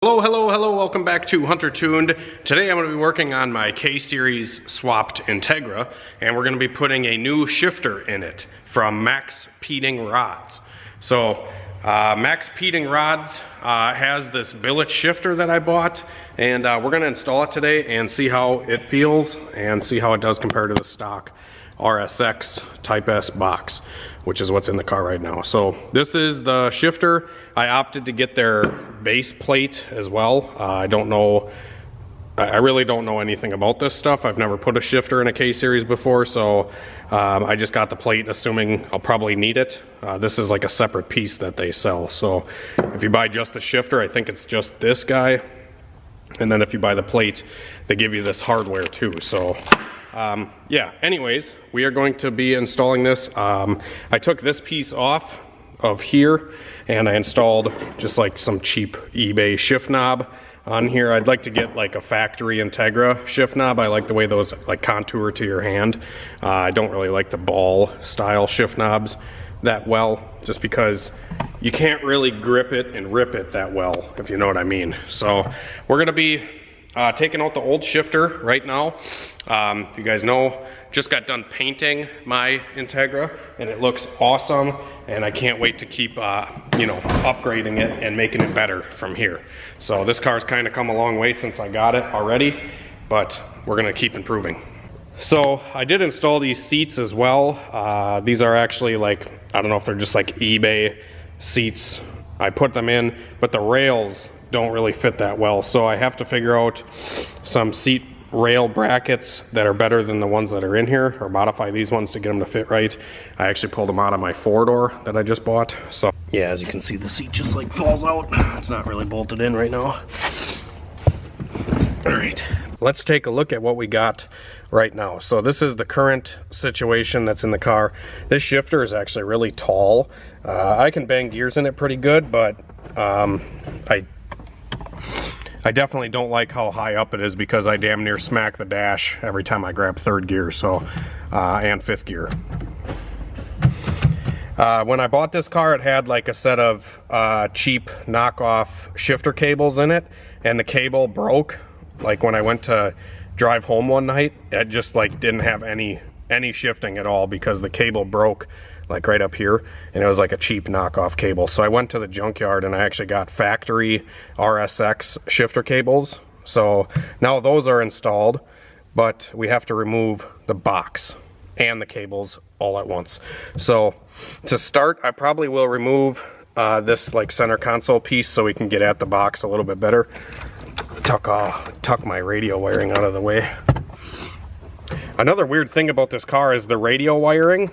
Hello, hello, hello, welcome back to Hunter Tuned. Today I'm going to be working on my K-Series swapped Integra, and we're going to be putting a new shifter in it from MaxPeedingRods. So, MaxPeedingRods has this billet shifter that I bought, and we're going to install it today and see how it feels and see how it does compared to the stock RSX Type S box, which is what's in the car right now. So this is the shifter. I opted to get their base plate as well. I really don't know anything about this stuff. I've never put a shifter in a K-Series before, so I just got the plate assuming I'll probably need it. This is like a separate piece that they sell. So if you buy just the shifter, I think it's just this guy. And then if you buy the plate, they give you this hardware too. So yeah, anyways, we are going to be installing this. I took this piece off of here and I installed just like some cheap eBay shift knob on here. I'd like to get like a factory Integra shift knob. I like the way those like contour to your hand. I don't really like the ball style shift knobs that well, just because you can't really grip it and rip it that well, if you know what I mean. So we're gonna be taking out the old shifter right now. You guys know, just got done painting my Integra and it looks awesome, and I can't wait to keep upgrading it and making it better from here. So this car's kind of come a long way since I got it already, but we're gonna keep improving. So I did install these seats as well. These are actually like, I don't know if they're just like eBay seats. I put them in, but the rails don't really fit that well, so I have to figure out some seat rail brackets that are better than the ones that are in here, or modify these ones to get them to fit right. I actually pulled them out of my four-door that I just bought. So yeah, as you can see, the seat just like falls out. It's not really bolted in right now. All right, let's take a look at what we got right now. So this is the current situation that's in the car. This shifter is actually really tall. I can bang gears in it pretty good, but I definitely don't like how high up it is, because I damn near smack the dash every time I grab third gear, so and fifth gear. When I bought this car, it had like a set of cheap knockoff shifter cables in it, and the cable broke like when I went to drive home one night. It just like didn't have any shifting at all, because the cable broke like right up here, and it was like a cheap knockoff cable. So I went to the junkyard and I actually got factory RSX shifter cables. So now those are installed, but we have to remove the box and the cables all at once. So to start, I probably will remove this like center console piece so we can get at the box a little bit better. Tuck my radio wiring out of the way. Another weird thing about this car is the radio wiring.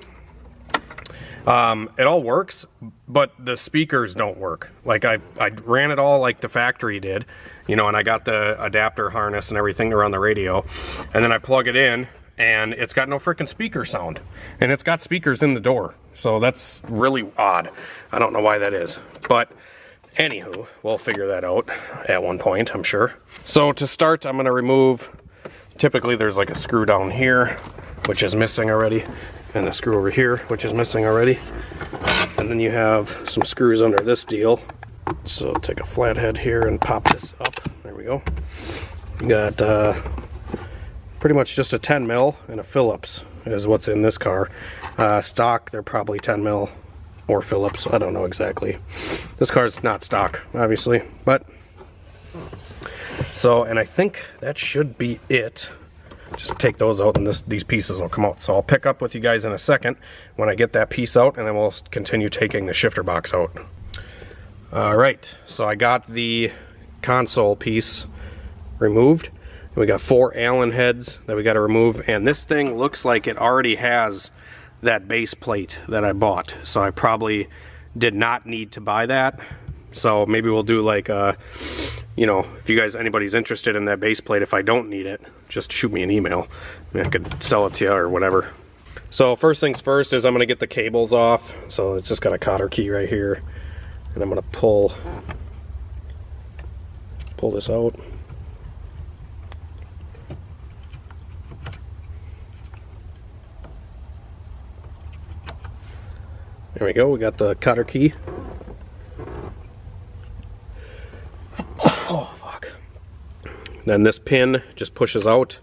It all works, but the speakers don't work. Like I ran it all like the factory did, and I got the adapter harness and everything to run the radio, and then I plug it in and it's got no freaking speaker sound, and it's got speakers in the door. So that's really odd. I don't know why that is, but anywho, we'll figure that out at one point, I'm sure. So to start, I'm going to remove, typically there's like a screw down here, which is missing already, and a screw over here, which is missing already. And then you have some screws under this deal. So take a flathead here and pop this up. There we go. You got pretty much just a 10 mil and a Phillips is what's in this car. Stock, they're probably 10 mil or Phillips. I don't know exactly. This car's not stock, obviously, but so, and I think that should be it. Just take those out and these pieces will come out. So I'll pick up with you guys in a second when I get that piece out, and then we'll continue taking the shifter box out. All right, so I got the console piece removed. We got 4 Allen heads that we got to remove, and this thing looks like it already has that base plate that I bought. So I probably did not need to buy that. So maybe we'll do like if you guys, anybody's interested in that base plate, if I don't need it, just shoot me an email. I could sell it to you or whatever. So first things first is I'm going to get the cables off. So it's just got a cotter key right here, and I'm going to pull this out. There we go, we got the cotter key. Then this pin just pushes out.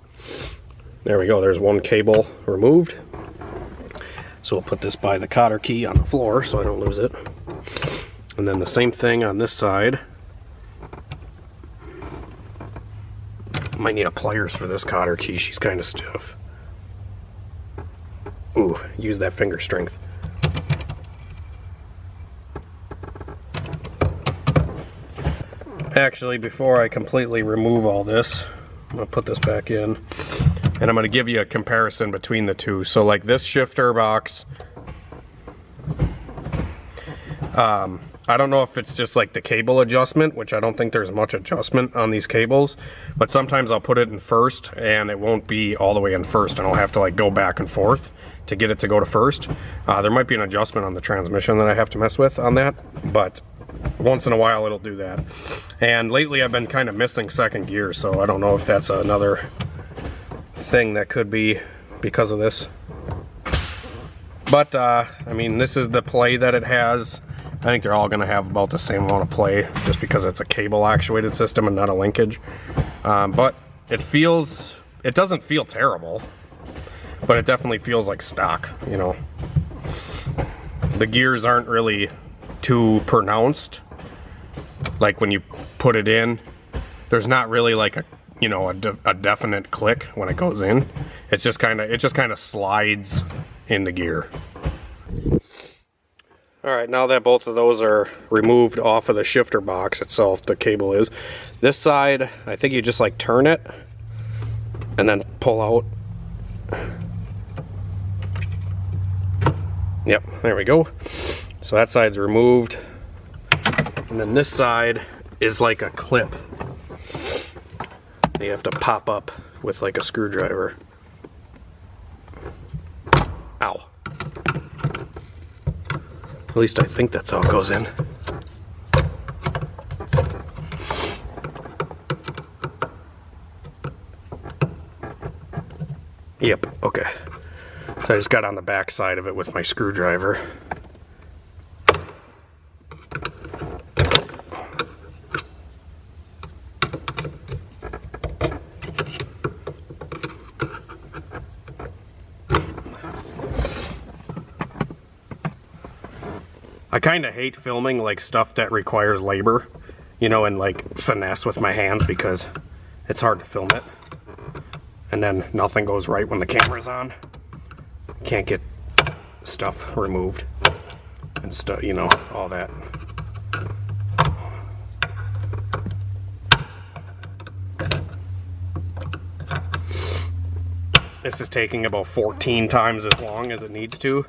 There we go, there's one cable removed. So we'll put this by the cotter key on the floor so I don't lose it. And then the same thing on this side. Might need a pliers for this cotter key, she's kind of stiff. Ooh, use that finger strength. Actually, before I completely remove all this, I'm going to put this back in, and I'm going to give you a comparison between the two. So like this shifter box, I don't know if it's just like the cable adjustment, which I don't think there's much adjustment on these cables, but sometimes I'll put it in first and it won't be all the way in first, and I'll have to like go back and forth to get it to go to first. There might be an adjustment on the transmission that I have to mess with on that, but once in a while it'll do that. And lately I've been kind of missing second gear, so I don't know if that's another thing that could be because of this. But I mean, this is the play that it has. I think they're all going to have about the same amount of play just because it's a cable actuated system and not a linkage. But it doesn't feel terrible, but it definitely feels like stock, you know. The gears aren't really too pronounced. Like when you put it in, there's not really like a, you know, a definite click when it goes in. It just kind of slides in the gear. All right, now that both of those are removed off of the shifter box itself, the cable is. This side, I think you just like turn it and then pull out. Yep, there we go. So that side's removed. And then this side is like a clip. You have to pop up with like a screwdriver. Ow. At least I think that's how it goes in. Yep, okay. So I just got on the back side of it with my screwdriver. I kind of hate filming like stuff that requires labor, you know, and like finesse with my hands, because it's hard to film it. And then nothing goes right when the camera's on. Can't get stuff removed and stuff, you know, all that. This is taking about 14 times as long as it needs to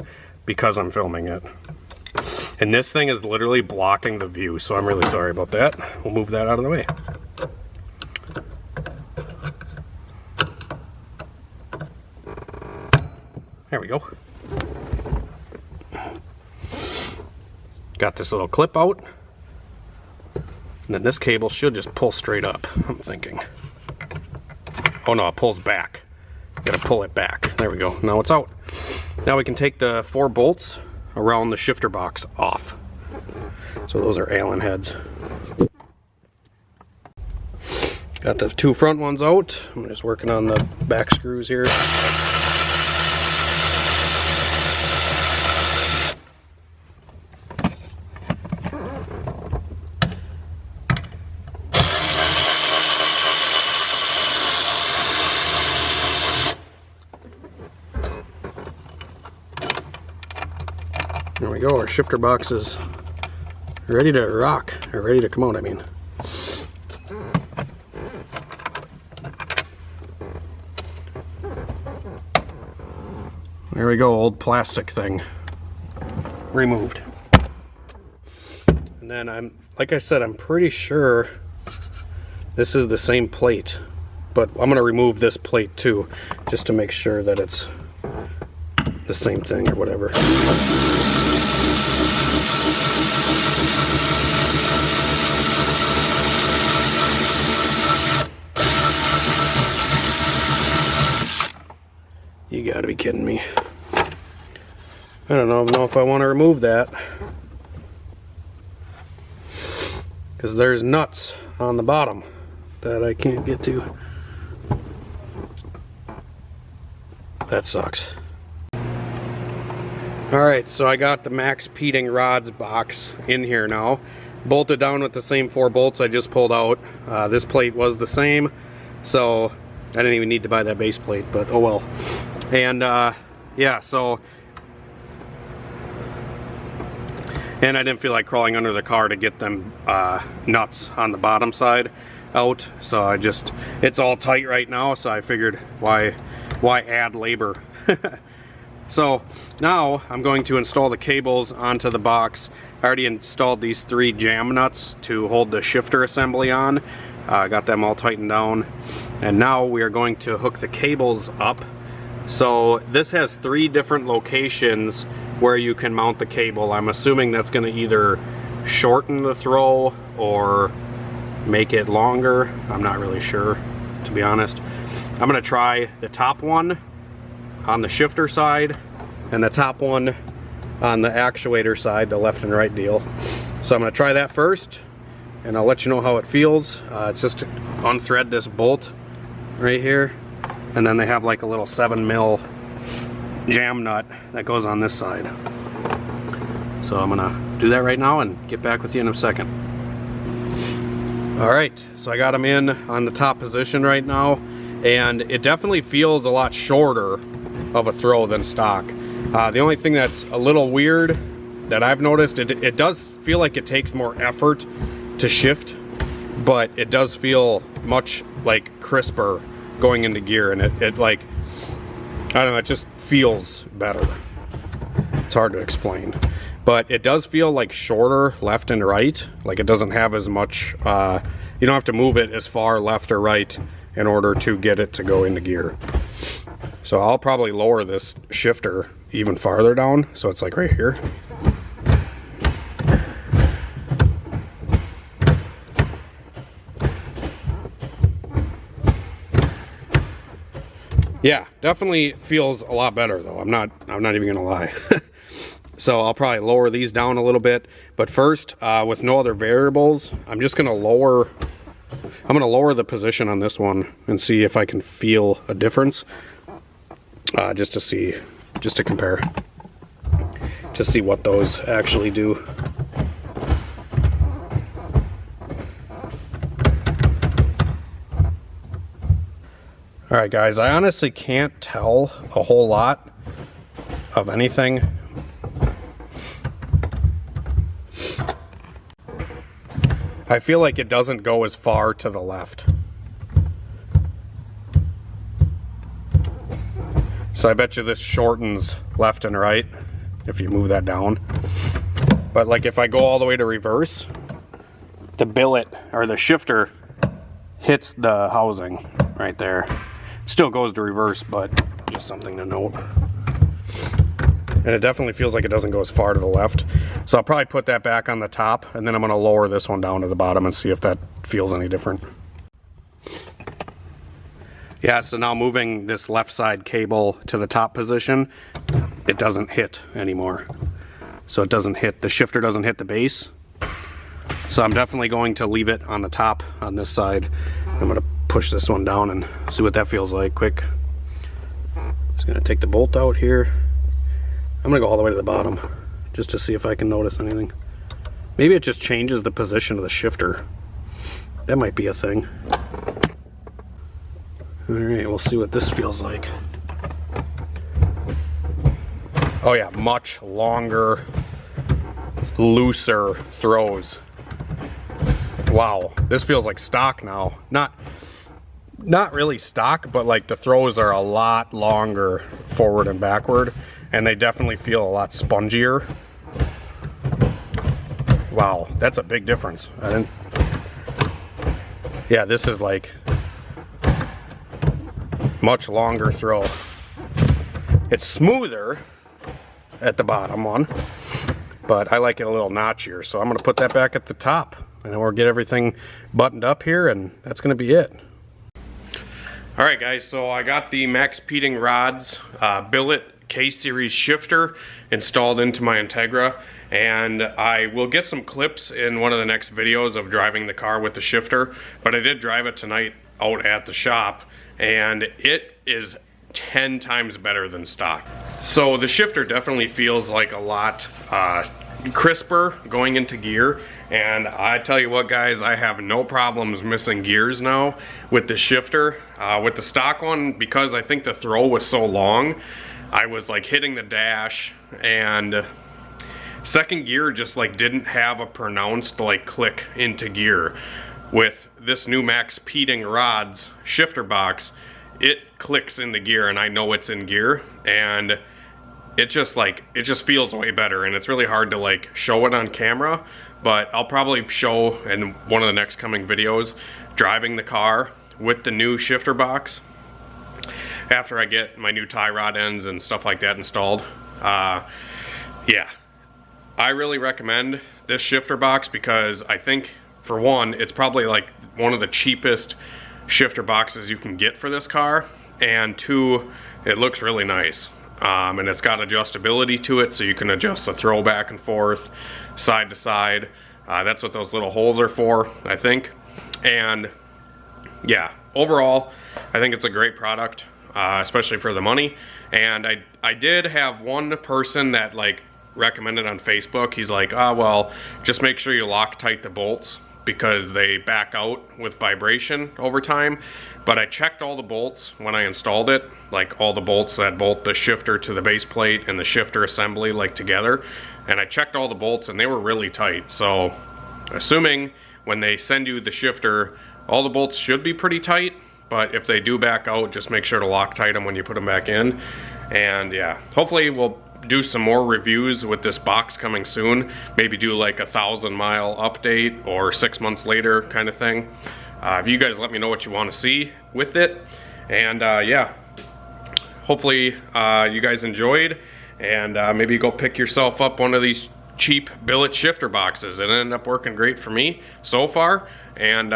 because I'm filming it. And this thing is literally blocking the view, so I'm really sorry about that. We'll move that out of the way. There we go. Got this little clip out. And then this cable should just pull straight up, I'm thinking. Oh no, it pulls back. Gotta pull it back. There we go. Now it's out. Now we can take the 4 bolts around the shifter box off. So those are Allen heads. Got the 2 front ones out. I'm just working on the back screws here. There we go, our shifter box is ready to rock, or ready to come out, I mean. There we go, old plastic thing removed. And then like I said, I'm pretty sure this is the same plate, but I'm gonna remove this plate too, just to make sure that it's the same thing or whatever. You gotta be kidding me. I don't know if I want to remove that, because there's nuts on the bottom that I can't get to. That sucks. Alright, so I got the MaxPeedingRods box in here now. Bolted down with the same 4 bolts I just pulled out. This plate was the same, so I didn't even need to buy that base plate, but oh well. And yeah, so... And I didn't feel like crawling under the car to get them nuts on the bottom side out, so I just... It's all tight right now, so I figured why add labor. So now I'm going to install the cables onto the box. I already installed these 3 jam nuts to hold the shifter assembly on. Got them all tightened down. And now we are going to hook the cables up. So this has 3 different locations where you can mount the cable. I'm assuming that's going to either shorten the throw or make it longer. I'm not really sure, to be honest. I'm going to try the top one on the shifter side and the top one on the actuator side, the left and right deal. So I'm going to try that first and I'll let you know how it feels. It's just to unthread this bolt right here, and then they have like a little 7mm jam nut that goes on this side. So I'm gonna do that right now and get back with you in a second. Alright, so I got them in on the top position right now, and it definitely feels a lot shorter of a throw than stock. The only thing that's a little weird that I've noticed, it does feel like it takes more effort to shift, but it does feel much like crisper going into gear, and it like, I don't know, it just feels better. It's hard to explain, but it does feel like shorter left and right. Like it doesn't have as much, you don't have to move it as far left or right in order to get it to go into gear. So I'll probably lower this shifter even farther down, so it's like right here. Yeah, definitely feels a lot better though. I'm not even gonna lie. So I'll probably lower these down a little bit, but first, with no other variables, I'm gonna lower the position on this one and see if I can feel a difference. Just to compare, to see what those actually do. Alright guys, I honestly can't tell a whole lot of anything. I feel like it doesn't go as far to the left. So I bet you this shortens left and right if you move that down. But like if I go all the way to reverse, the billet or the shifter hits the housing right there. Still goes to reverse, but just something to note. And it definitely feels like it doesn't go as far to the left. So I'll probably put that back on the top, and then I'm gonna lower this one down to the bottom and see if that feels any different. Yeah, so now moving this left side cable to the top position, it doesn't hit anymore. So it doesn't hit, the shifter doesn't hit the base. So I'm definitely going to leave it on the top on this side. I'm gonna push this one down and see what that feels like quick. Just gonna take the bolt out here. I'm gonna go all the way to the bottom just to see if I can notice anything. Maybe it just changes the position of the shifter. That might be a thing. Alright, we'll see what this feels like. Oh yeah, much longer, looser throws. Wow, this feels like stock now. Not really stock, but like the throws are a lot longer forward and backward, and they definitely feel a lot spongier. Wow, that's a big difference. Yeah, this is like much longer throw. It's smoother at the bottom one, but I like it a little notchier, so I'm going to put that back at the top, and then we'll get everything buttoned up here, and that's going to be it. Alright guys, so I got the MaxPeedingRods billet K-Series shifter installed into my Integra, and I will get some clips in one of the next videos of driving the car with the shifter, but I did drive it tonight out at the shop, and it is 10 times better than stock. So the shifter definitely feels like a lot crisper going into gear, and I tell you what guys, I have no problems missing gears now with the shifter. With the stock one, because I think the throw was so long, I was like hitting the dash, and second gear just like didn't have a pronounced like click into gear. With this new MaxPeedingRods shifter box, it clicks into gear and I know it's in gear, and it just feels way better, and it's really hard to like show it on camera, but I'll probably show in one of the next coming videos driving the car with the new shifter box after I get my new tie rod ends and stuff like that installed. Yeah, I really recommend this shifter box because I think, for one, it's probably like one of the cheapest shifter boxes you can get for this car, and two, it looks really nice. And it's got adjustability to it, so you can adjust the throw back and forth, side to side. That's what those little holes are for, I think. And yeah, overall, I think it's a great product, especially for the money. And I did have one person that like recommended on Facebook. He's like, well, just make sure you Loctite the bolts because they back out with vibration over time. But I checked all the bolts when I installed it, like all the bolts that bolt the shifter to the base plate and the shifter assembly like together, and I checked all the bolts and they were really tight. So assuming when they send you the shifter, all the bolts should be pretty tight, but if they do back out, just make sure to Loctite them when you put them back in. And yeah, hopefully we'll do some more reviews with this box coming soon. Maybe do like a 1,000-mile update or 6 months later kind of thing. If you guys let me know what you want to see with it. And yeah, hopefully you guys enjoyed, and maybe go pick yourself up one of these cheap billet shifter boxes. It ended up working great for me so far, and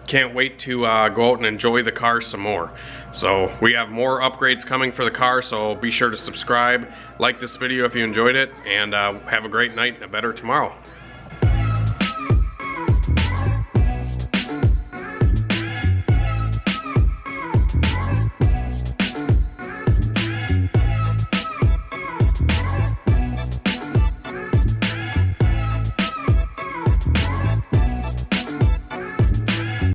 can't wait to go out and enjoy the car some more. So we have more upgrades coming for the car, so be sure to subscribe, like this video if you enjoyed it, and have a great night and a better tomorrow.